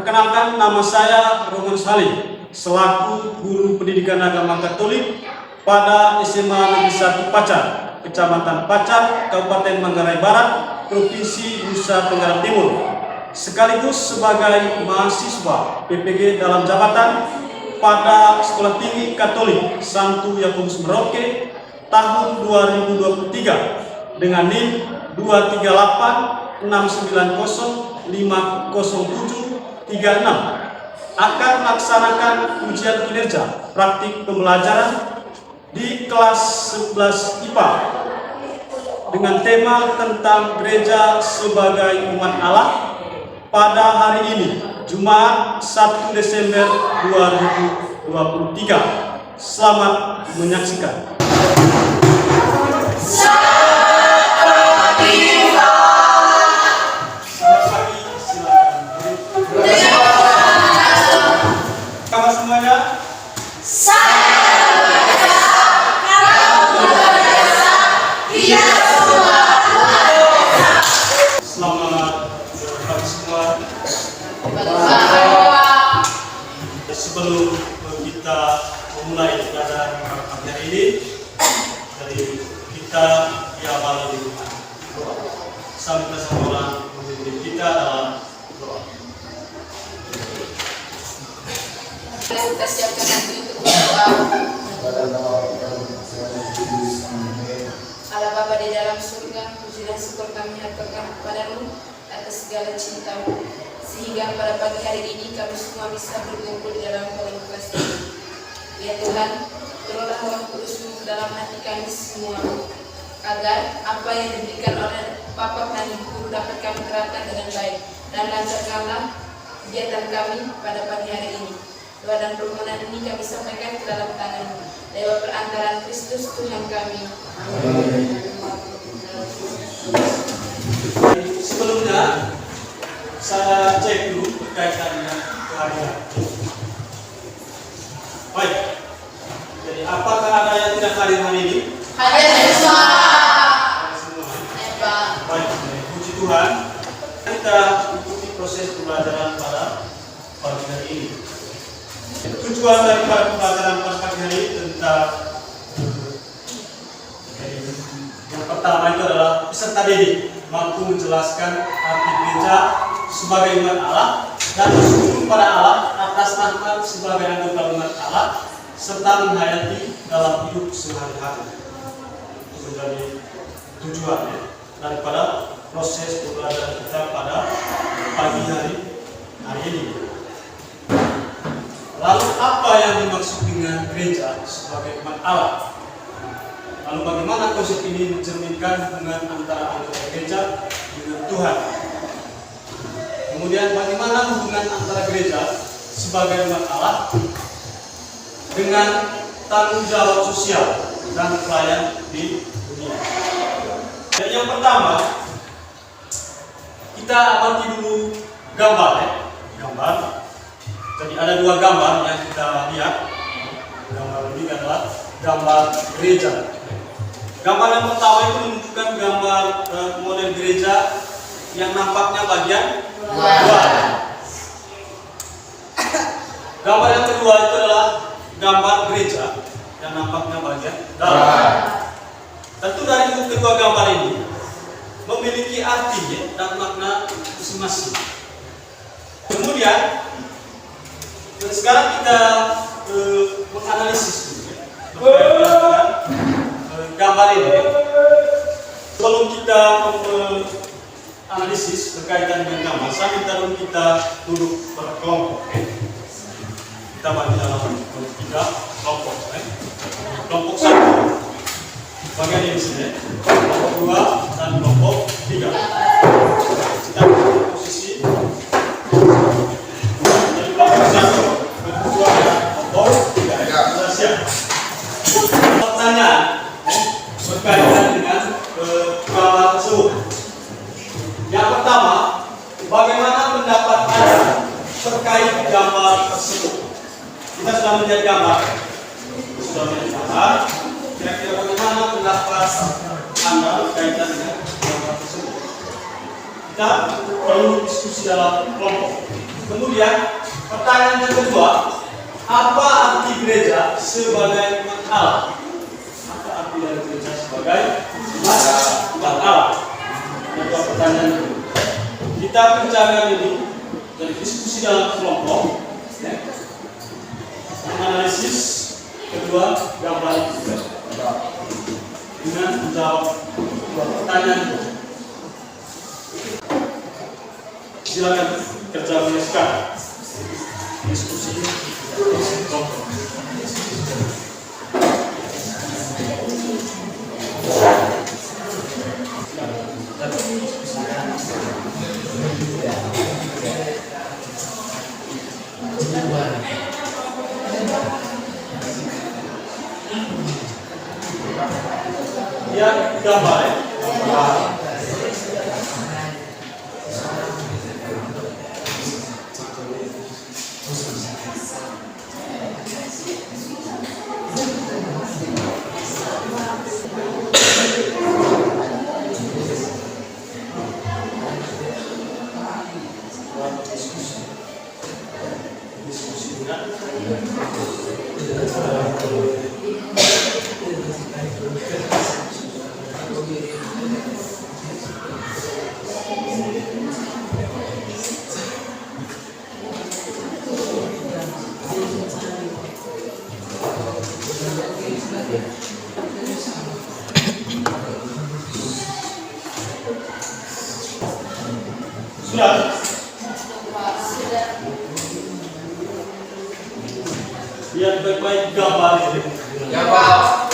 Perkenalkan, nama saya Roman Salim, selaku Guru Pendidikan Agama Katolik pada SMA Negeri 1 Pacar, Kecamatan Pacar, Kabupaten Manggarai Barat, Provinsi Nusa Tenggara Timur, sekaligus sebagai mahasiswa PPG dalam jabatan pada Sekolah Tinggi Katolik Santo Yakobus Merauke tahun 2023 dengan NIM 23869050736 akan melaksanakan ujian kinerja praktik pembelajaran di kelas 11 IPA dengan tema tentang gereja sebagai umat Allah pada hari ini, Jumat 1 Desember 2023. Selamat menyaksikan. Semuanya. Selamat pagi semua. Sebelum kita memulai pelajaran pagi hari ini, dari kita diawali dengan doa. Sampai sama memimpin kita dalam doa. Kita siapkan nanti untuk berdoa. Allah Bapa di dalam surga, puji dan syukur kami haturkan kepadamu atas segala cintamu, sehingga pada pagi hari ini kami semua bisa berkumpul di dalam kolom kelas ini. Ya Tuhan, turunlah Roh Kudus-Mu ke dalam hati kami semua, agar apa yang diberikan oleh Bapa dan Ibu dapat kami terapkan dengan baik, dan lancarkanlah kegiatan kami pada pagi hari ini. Doa dan permohonan ini kami sampaikan ke dalam tangan-Mu, lewat perantaraan Kristus Tuhan kami. Amin. Sebelumnya saya cek dulu berkaitan dengan kehadiran. Baik. Jadi apakah ada yang tidak hadir hari ini? Hadir semua. Baik. Puji Tuhan. Kita ikuti proses pembelajaran pada pagi hari ini. Tujuan daripada pembelajaran pada pagi hari ini tentang yang pertama itu adalah peserta didik mampu menjelaskan arti gereja sebagai umat Allah dan bersyukur pada Allah atas nama sebagai anggota umat Allah serta menghayati dalam hidup sehari-hari. Itu menjadi tujuan daripada proses pembelajaran kita pada pagi hari ini. Lalu apa yang dimaksud dengan gereja sebagai umat Allah? Lalu bagaimana konsep ini mencerminkan hubungan antara anggota gereja dengan Tuhan? Kemudian bagaimana hubungan antara gereja sebagai umat Allah dengan tanggung jawab sosial dan pelayan di dunia? Dan yang pertama, kita amati dulu gambar. Jadi ada dua gambar yang kita lihat. Gambar ini adalah gambar gereja. Gambar yang pertama itu menunjukkan gambar model gereja yang nampaknya bagian luar. Gambar yang kedua itu adalah gambar gereja yang nampaknya bagian dalam. Tentu dari kedua gambar ini memiliki artinya dan makna masing-masing. Kemudian sekarang kita menganalisis dulu gambar ini. Sebelum kita analisis berkaitan dengan gambar, saya minta dulu kita duduk berkelompok. Kita bagi dalam 3 kelompok. Kelompok 1 bagian ini sini, kelompok 2 dan kelompok 3. Kita posisi dari kelompok 1, kedua, kelompok 3. Sudah siap? Pertanyaan berkaitan dengan gambar tersebut. Yang pertama, bagaimana pendapat Anda terkait gambar tersebut? Kita sudah melihat gambar. Kira-kira bagaimana pendapat Anda berkaitan dengan gambar tersebut? Kita perlu diskusi dalam kelompok. Kemudian pertanyaan yang kedua, apa arti gereja sebagai umat Allah? Apa arti dari gereja sebagai umat Allah? Kedua pertanyaan itu. Kita bicara ini dari diskusi dalam kelompok, menganalisis kedua gambar itu dengan menjawab dua pertanyaan itu. Silakan kerja sekarang. Diskusi kelompok. Ya, gambar ya. Sudah. Lihat baik-baik gambar ini. Gambar.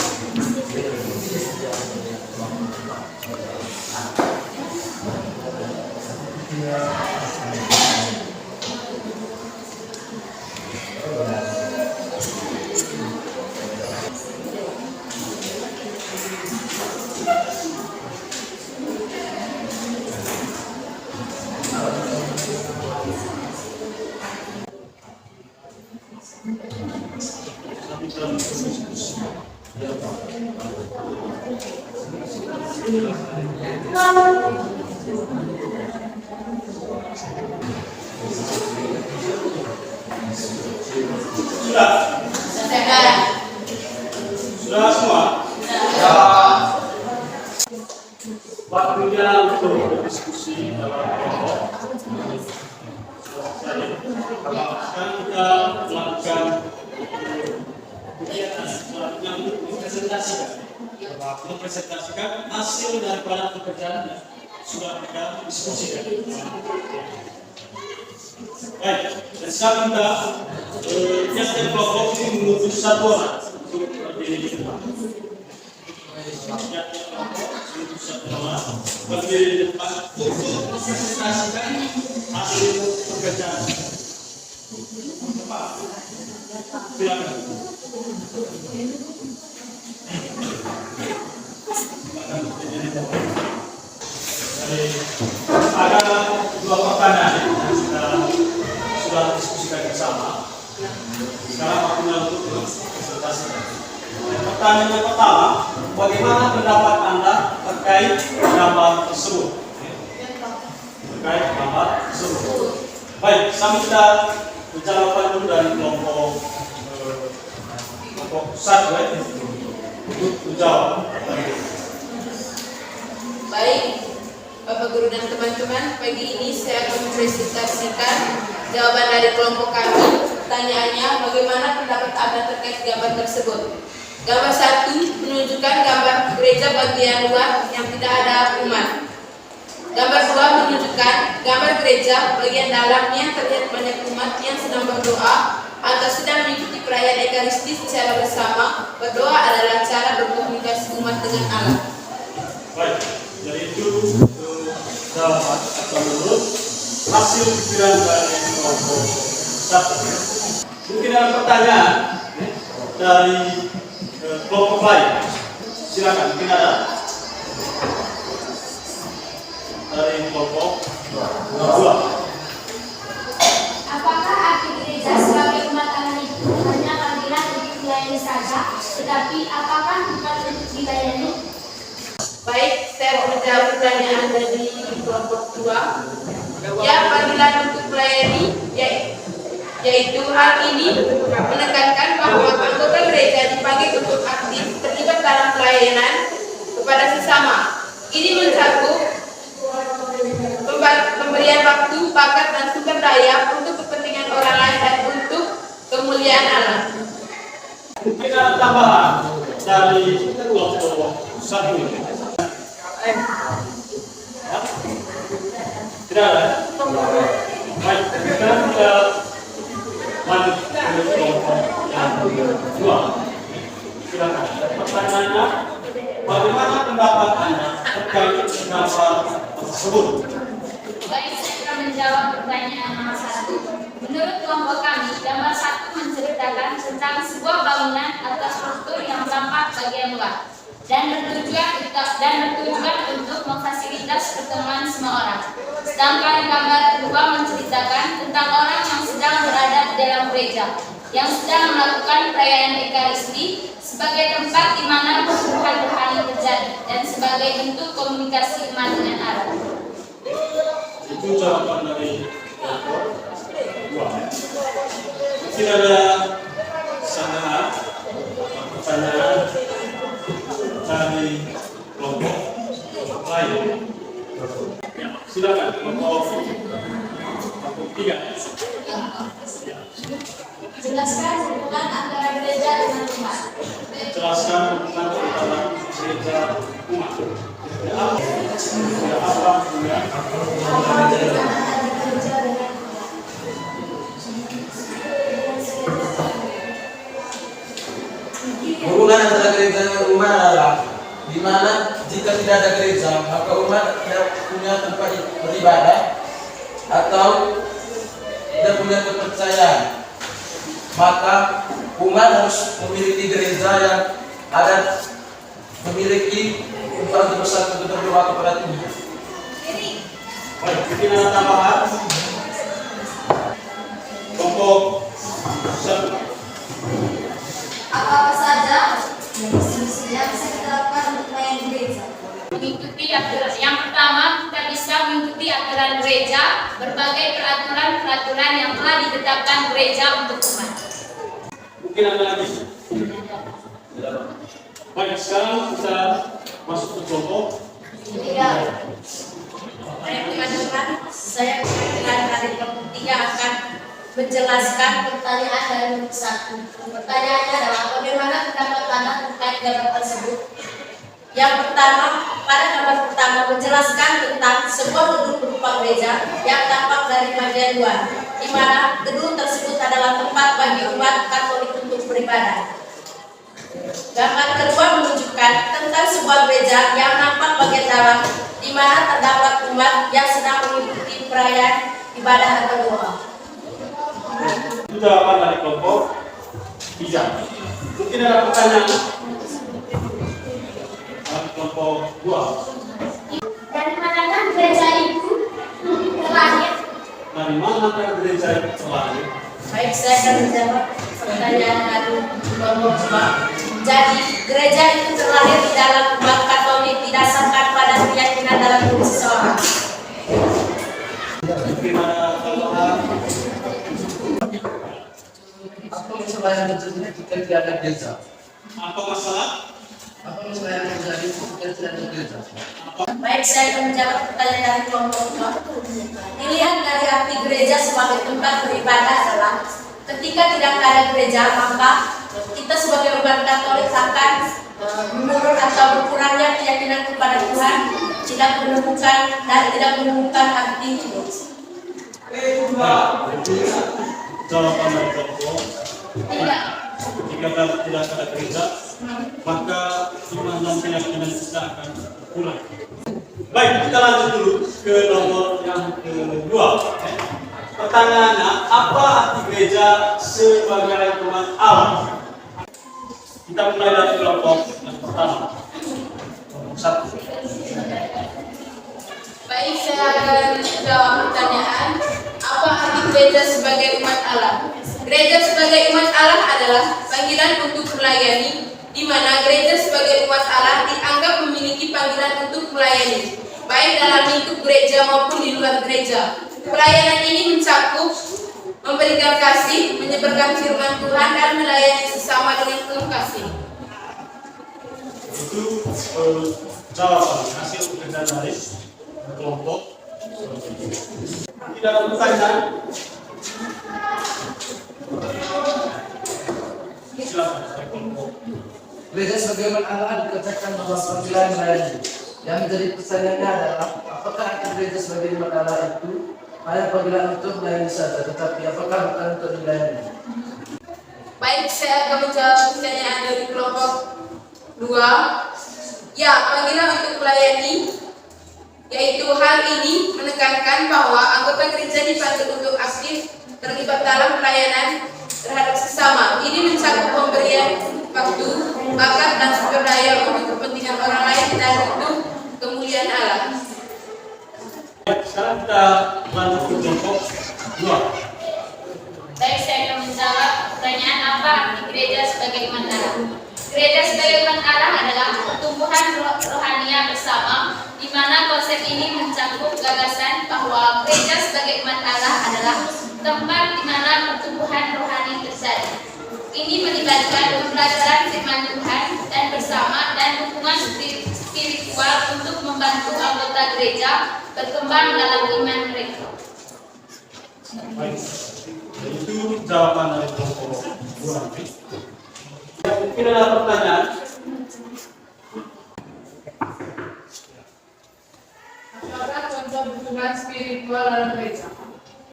Sudah semua? Waktunya untuk berdiskusi dalam kelompok. Sekarang kita melakukan kegiatan yang mempresentasikan hasil daripada pekerjaan yang sudah kita diskusikan. Baik, dan sekarang kita tiap-tiap kelompok ini mengutus satu orang untuk berdiri di depan. Tiap-tiap kelompok mengutus satu orang berdiri di depan untuk mempresentasikan hasil pekerjaan. Silakan. Ada dua pertanyaan yang sudah diskusikan bersama. Sekarang waktunya untuk presentasikan. Pertanyaan yang pertama, bagaimana pendapat Anda terkait gambar tersebut? Terkait gambar tersebut. Baik, sambil kita berjawaban dulu dari kelompok satu untuk menjawab. Baik, Bapak Guru dan teman-teman, pagi ini saya akan mempresentasikan jawaban dari kelompok kami. Pertanyaannya, bagaimana pendapat Anda terkait gambar tersebut? Gambar 1 menunjukkan gambar gereja bagian luar yang tidak ada umat. Gambar 2 menunjukkan gambar gereja bagian dalamnya terlihat banyak umat yang sedang berdoa atau sedang mengikuti perayaan Ekaristi secara bersama. Berdoa adalah cara berkomunikasi umat dengan Allah. Baik, jadi itu jawaban atau menurut hasil pikiran dari kelompok satu. Mungkin ada pertanyaan dari kelompok lain. Silakan, mungkin ada dari kelompok dua. Apakah arti gereja sebagai umat Allah itu hanya panggilan untuk dilayani saja, tetapi apakah bukan untuk dilayani? Baik, saya menjawab pertanyaan dari kelompok 2. Ya, panggilan untuk melayani, yaitu yaitu hal ini menekankan bahwa anggota gereja dipanggil untuk aktif terlibat dalam pelayanan kepada sesama. Ini mencakup pemberian waktu, bakat, dan sumber daya untuk kepentingan orang lain dan untuk kemuliaan Allah. Mungkin ada tambahan dari kelompok 1. Ya? Tidak ada? Baik, sekarang kita lanjut ke kelompok yang 2. Silakan. Pertanyaannya, bagaimana pendapat Anda terkait dengan hal tersebut? Baik, saya akan menjawab pertanyaan nomor 1. Menurut kelompok kami, gambar 1 menceritakan tentang sebuah bangunan atau struktur yang tampak bagian luar dan bertujuan untuk memfasilitas pertemuan semua orang. Sedangkan gambar kedua menceritakan tentang orang yang sedang berada di dalam gereja yang sedang melakukan perayaan Ekaristi sebagai tempat di mana pertumbuhan rohani terjadi dan sebagai bentuk komunikasi iman dengan Allah. Itu jawaban dari kelompok 2. Mungkin ada sanggahan pertanyaan dari kelompok lain. Ya, silakan kelompok 3. Jelaskan hubungan antara gereja dengan umat. Jelaskan hubungan antara gereja umat. Ya, apa hubungan? Hubungan antara gereja dengan umat adalah di mana jika tidak ada gereja maka umat tidak punya tempat beribadah atau tidak punya kepercayaan, maka umat harus memiliki gereja yang ada memiliki tempat untuk bersatu dan berdoa kepada Tuhan. Baik, mungkin ada tambahan. Kelompok 1. Apa saja yang bisa kita lakukan untuk melayani gereja? Mengikuti aturan. Yang pertama, kita bisa mengikuti aturan gereja, berbagai peraturan-peraturan yang telah ditetapkan gereja untuk umat. Mungkin ada lagi. Baik, sekarang kita masuk ke kelompok 3. Baik, teman-teman, saya dengan hari kelompok 3 akan menjelaskan Pertanyaan dari nomor 1. Pertanyaannya adalah bagaimana pendapat Anda terkait gambar tersebut? yang pertama. Pada gambar pertama menjelaskan tentang sebuah gedung berupa gereja yang tampak dari bagian luar, di mana gedung tersebut adalah tempat bagi umat Katolik untuk beribadah. Gambar kedua menunjukkan tentang sebuah gereja yang nampak bagian dalam, di mana terdapat umat yang sedang mengikuti perayaan ibadah atau doa. itu jawaban dari kelompok 3. Mungkin ada pertanyaan dari kelompok 2. Dari manakah gereja itu terlahir? Dari mana gereja itu terlahir? Baik, saya akan menjawab pertanyaan dari kelompok 2. Jadi, gereja itu terlahir di dalam umat Katolik didasarkan pada keyakinan dalam diri seseorang. Mungkin ada tambahan. Apa masalah yang terjadi jika tidak ada gereja? Apa masalah? Apa masalah yang terjadi jika tidak ada gereja? Baik, saya akan menjawab pertanyaan dari kelompok 2. Dilihat dari arti gereja sebagai tempat beribadah adalah ketika tidak ada gereja, maka kita sebagai umat Katolik akan menurun atau berkurangnya keyakinan kepada Tuhan, tidak menemukan arti hidup. Jawaban dari kelompok 3. jika tidak ada gereja, maka iman dan keyakinan kita akan berkurang. Baik, kita lanjut dulu ke nomor yang kedua. Pertanyaannya, apa arti gereja sebagai umat Allah? Kita mulai dari kelompok yang pertama. Kelompok 1. Baik, saya akan menjawab pertanyaan, apa arti gereja sebagai umat Allah? Gereja sebagai umat Allah adalah panggilan untuk melayani, di mana gereja sebagai umat Allah dianggap memiliki panggilan untuk melayani, baik dalam lingkup gereja maupun di luar gereja. Pelayanan ini mencakup memberikan kasih, menyebarkan firman Tuhan, dan melayani sesama dengan penuh kasih. Itu jawaban hasil pekerjaan dari kelompok. Tidak ada pertanyaan? Silakan dari kelompok. Gereja sebagaimana Allah dikatakan bahwa panggilan melayani. Yang menjadi pertanyaannya adalah apakah arti gereja sebagaimana Allah itu hanya panggilan untuk melayani saja, tetapi apakah bukan untuk dilayani? Baik, saya akan menjawab pertanyaan dari kelompok 2. Ya, panggilan untuk melayani, yaitu hal ini menekankan bahwa anggota gereja dipanggil untuk aktif terlibat dalam pelayanan terhadap sesama. Ini mencakup pemberian waktu, bakat, dan sumber daya untuk kepentingan orang lain dan untuk kemuliaan Allah. Sekarang kita lanjut ke kelompok 2. Baik, saya akan menjawab pertanyaan apa arti gereja sebagai umat Allah. Gereja sebagai umat Allah adalah pertumbuhan rohania bersama, di mana konsep ini mencakup gagasan bahwa gereja sebagai umat Allah adalah tempat di mana pertumbuhan rohani terjadi. Ini melibatkan pembelajaran firman Tuhan dan bersama dan dukungan spiritual untuk membantu anggota gereja berkembang dalam iman mereka. Baik, itu jawaban dari kelompok 2. Mungkin ada pertanyaan? Apakah contoh dukungan spiritual dalam gereja?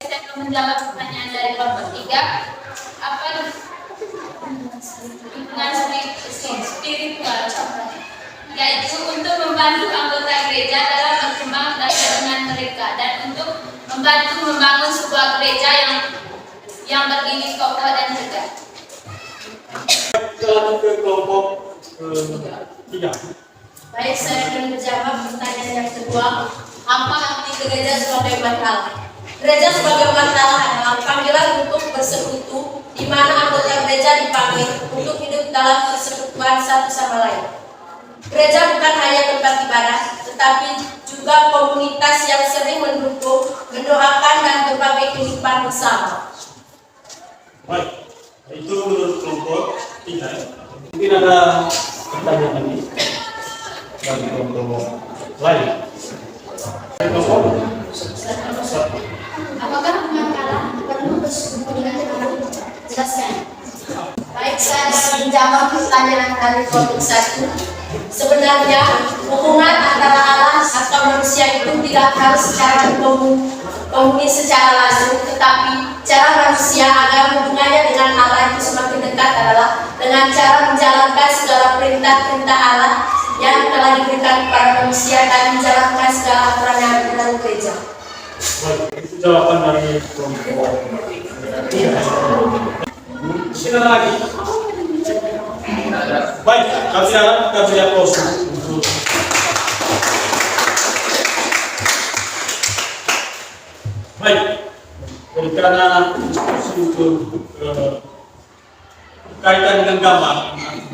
Saya akan menjawab pertanyaan dari kelompok 3. Apa dukungan spiritual? Yaitu untuk membantu anggota gereja dalam berkembang dalam iman mereka dan untuk membantu membangun sebuah gereja yang berdiri kokoh dan tegak. Kita lanjut ke kelompok 3. Baik, saya akan menjawab pertanyaan yang kedua. Apa arti gereja sebagai umat Allah? Gereja sebagai umat Allah adalah panggilan untuk bersekutu, di mana anggota gereja dipanggil untuk hidup dalam persekutuan satu sama lain. Gereja bukan hanya tempat ibadah, tetapi juga komunitas yang sering mendukung, mendoakan, dan berbagai kehidupan bersama. Baik, itu menurut kelompok 3. Mungkin ada pertanyaan lagi dari kelompok lain. Kelompok 1. Apakah umat Allah perlu bersekutu dengan Allah? Jelaskan. Baik, saya akan menjawab pertanyaan dari kelompok 1. Sebenarnya, hubungan antara Allah atau manusia itu tidak harus secara komunis secara langsung, tetapi cara manusia agar hubungannya dengan Allah itu semakin dekat adalah dengan cara menjalankan segala perintah-perintah Allah yang telah diberikan kepada manusia dan menjalankan segala aturan yang ada dalam gereja. Baik, itu jawaban dari kelompok 3. Mungkin ada lagi? Baik, kita beri aplaus untuk baik. Karena diskusi untuk kaitan dengan gambar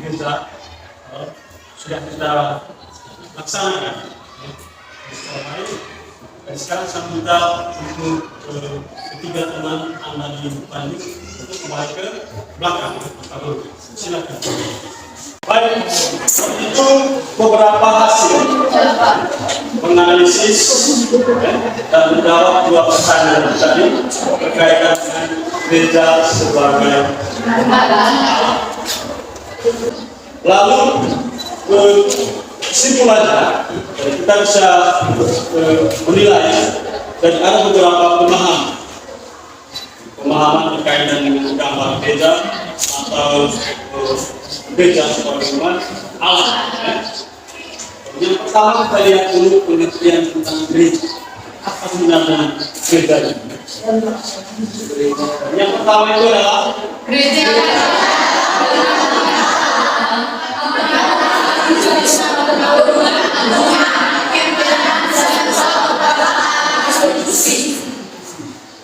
gereja sudah kita laksanakan. Dan sekarang saya minta untuk ketiga teman Anda di depan ini untuk kembali ke belakang. Silakan. Baik, itu beberapa hasil menganalisis dan menjawab 2 pertanyaan tadi berkaitan dengan gereja sebagai lalu kesimpulannya kita bisa menilai dan ada beberapa pemahaman berkaitan dengan gambar gereja atau gereja sebagai umat Allah. Yang pertama kita lihat dulu pengertian tentang gereja. Apa sebenarnya gereja itu? Yang pertama itu adalah Gereja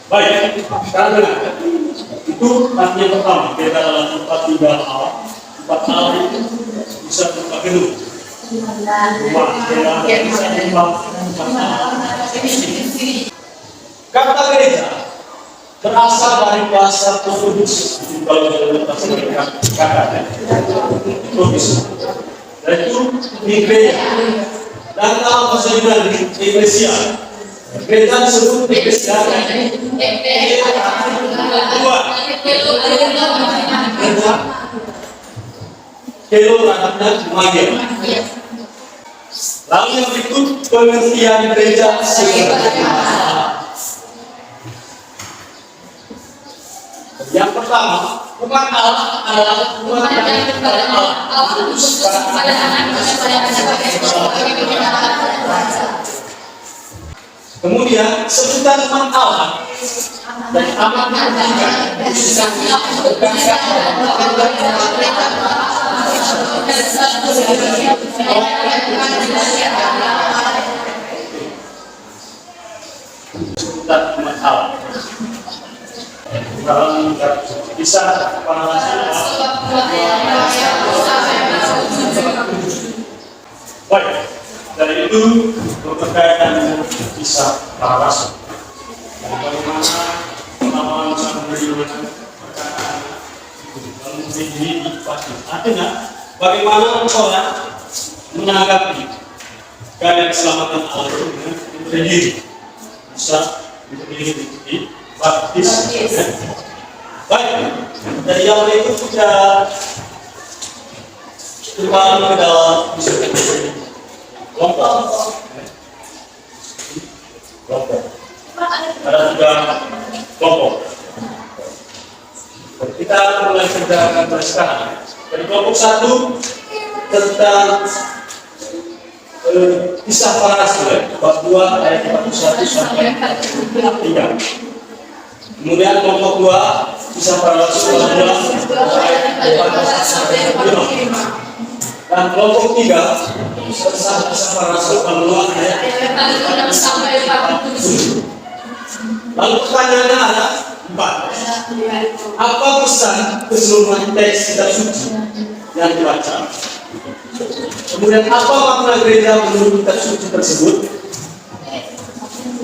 baik, sekarang benar. Itu artinya pertama, gereja adalah tempat tinggal Allah. Tempat Allah itu bisa tempat gedung, rumah, bisa tempat Allah. Kata gereja berasal dari bahasa Portugis. Kalau kita katakan Portugis, yaitu igreja. Dan dalam bahasa Yunani, Eklesia. Gereja disebut Eklesia. Dua. Kelo artinya Maria. Lalu yang berikut pengertian gereja yang pertama, umat Allah adalah umat yang kepada Allah. Kemudian sebutan umat Allah dan amat sebutan umat Allah. Dalam kisah para rasul. Baik, dari itu berkaitan dengan kisah para rasul. Bagaimana melawan sang perjuangan perkataan lalu menjadi pasti. Artinya, bagaimana orang menanggapi keadaan keselamatan Allah dengan berdiri bisa berdiri baptis. Baik, dari yang berikut kita kembali ke dalam kelompok. Ada tiga kelompok. Kita mulai kerjakan dari sekarang. Dari kelompok satu tentang kisah para rasul, bab 2 ayat 41 sampai 3. Kemudian kelompok 2 kisah para rasul bab 2 ayat 41 sampai 5. Dan kelompok 3 kisah para rasul bab 2 ayat 46 sampai 47. Lalu pertanyaannya ada 4. Apa pesan keseluruhan teks kitab suci yang dibaca? Kemudian apa makna gereja menurut kitab suci tersebut?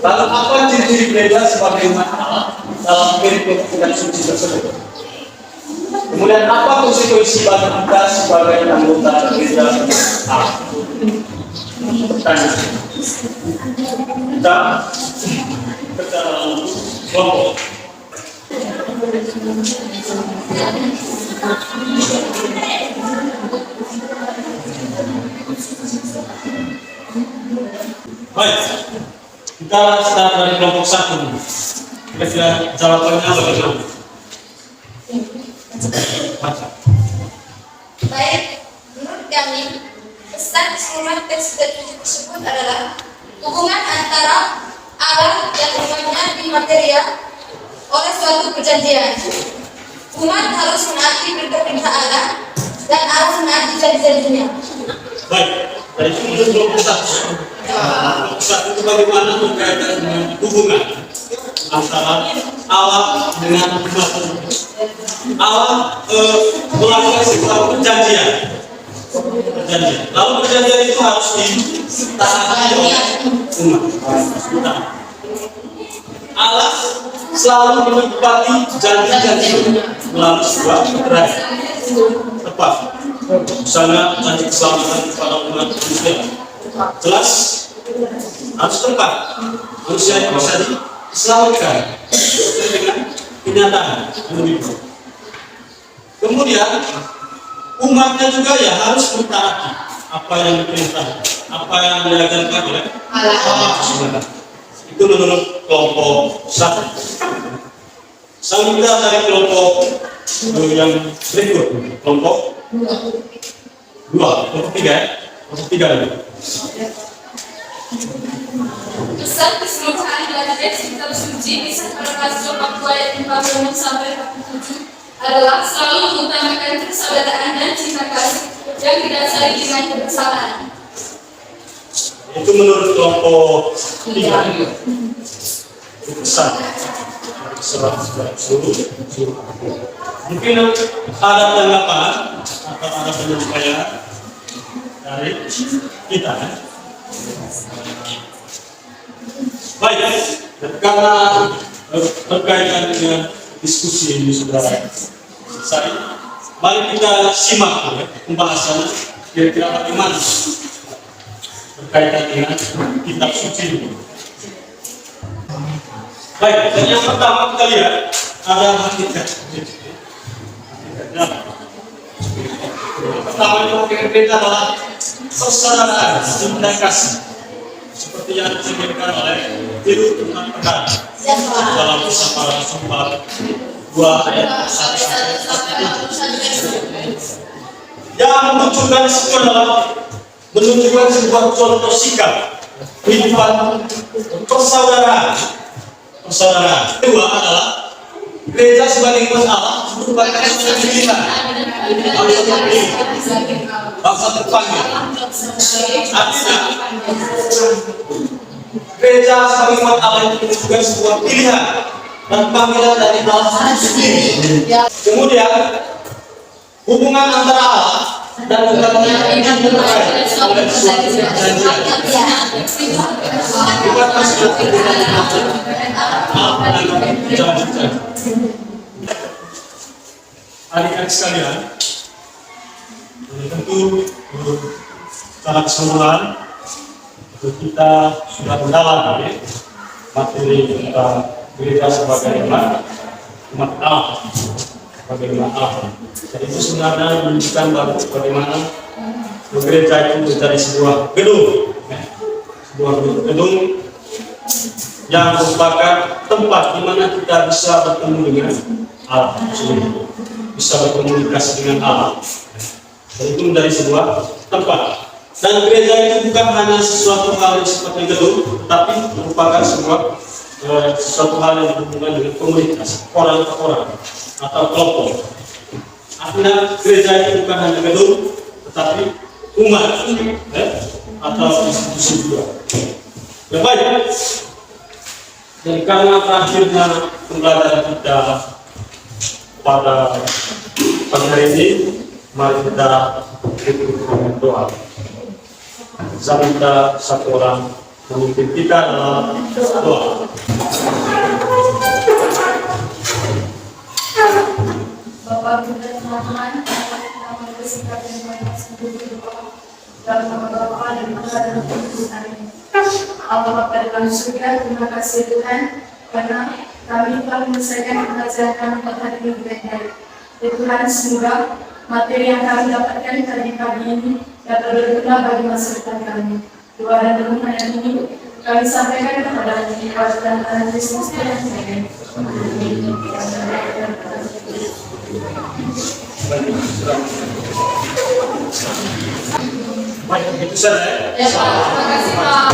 Lalu apa ciri-ciri gereja sebagai umat Allah dalam kitab suci tersebut? Kemudian apa konsekuensi bagi kita sebagai anggota gereja Allah? Pertanyaan. Kita dalam kelompok. Baik, kita start dari kelompok 1. Kira-kira jawabannya bagaimana? Baik, menurut kami, pesan keseluruhan teks tersebut adalah hubungan antara Allah dan umatnya di materia oleh suatu perjanjian. Umat harus menaati perintah Allah dan harus menaati janji-janjinya. Baik, dari itu menurut kelompok 1. Kelompok 1 itu bagaimana berkaitan dengan hubungan antara Allah dengan umat. Allah melakukan sebuah perjanjian. Lalu perjanjian itu harus ditaati oleh umat. Allah selalu menepati janji-janji melalui sebuah perjanjian tepat. Misalnya janji keselamatan kepada umat manusia jelas harus tepat. Manusia yang bisa diselamatkan dengan kenyataan. Kemudian umatnya juga ya harus mentaati apa yang diperintahkan, apa yang diajarkan oleh Allah. Itu menurut kelompok 1. Selanjutnya dari kelompok yang berikut, kelompok 2, kelompok 3 ya, kelompok 3 lagi. Pesan keseluruhan dari teks kitab suci kisah para rasul bab 2 ayat 46 sampai 47 adalah selalu mengutamakan persaudaraan dan cinta kasih yang didasari dengan kebersamaan. Itu menurut kelompok 3. Pesan mungkin ada tanggapan atau ada penyampaian dari kita. Baik, karena berkaitan dengan diskusi ini saudara selesai. Mari kita simak ya, pembahasan kira-kira bagaimana berkaitan dengan kitab suci ini. Baik, dan yang pertama kita lihat ada hakikat. Yang pertama yang kita adalah persaudaraan cinta kasih, seperti yang disebutkan oleh Tiru Tuhan Pekan dalam kisah para rasul 2 ayat 1. Yang menunjukkan itu adalah menunjukkan sebuah contoh sikap kehidupan persaudaraan. Kedua adalah gereja sebagai umat Allah merupakan suatu pilihan bangsa terpanggil. Artinya gereja sebagai umat Allah itu juga sebuah pilihan dan panggilan dari Allah sendiri. Kemudian hubungan antara Allah dan umatnya ini terkait oleh suatu perjanjian. Bukan suatu adik-adik sekalian, tentu secara keseluruhan kita sudah mendalam ya, materi tentang gereja sebagai umat Allah, sebagai umat Allah. Dan itu sebenarnya menunjukkan bagaimana gereja itu menjadi sebuah gedung, ya, sebuah gedung yang merupakan tempat di mana kita bisa bertemu dengan Allah sendiri, bisa berkomunikasi dengan Allah. Dan itu menjadi sebuah tempat. Dan gereja itu bukan hanya sesuatu hal yang seperti gedung, tetapi merupakan sesuatu hal yang berhubungan dengan komunitas orang ke orang atau kelompok. Artinya gereja itu bukan hanya gedung, tetapi umat atau institusi juga. Ya baik. Dan karena terakhirnya pembelajaran kita pada pagi hari ini, mari kita tutup dengan doa. Saya minta satu orang memimpin kita dalam doa. Bapak dan teman-teman, nama bersikap dan bersikap dalam nama Bapa dan Putra dan Roh Kudus. Amin. Allah Bapa dalam surga, terima kasih Tuhan karena kami telah menyelesaikan pelajaran kami pada hari ini dengan baik. Ya Tuhan, semoga materi yang kami dapatkan hari pagi ini dapat berguna bagi masa depan kami. Doa dan renungan yang ini kami sampaikan kepada Tuhan Yesus Kristus. Amin. Baik, itu saja. Ya Pak, terima kasih Pak.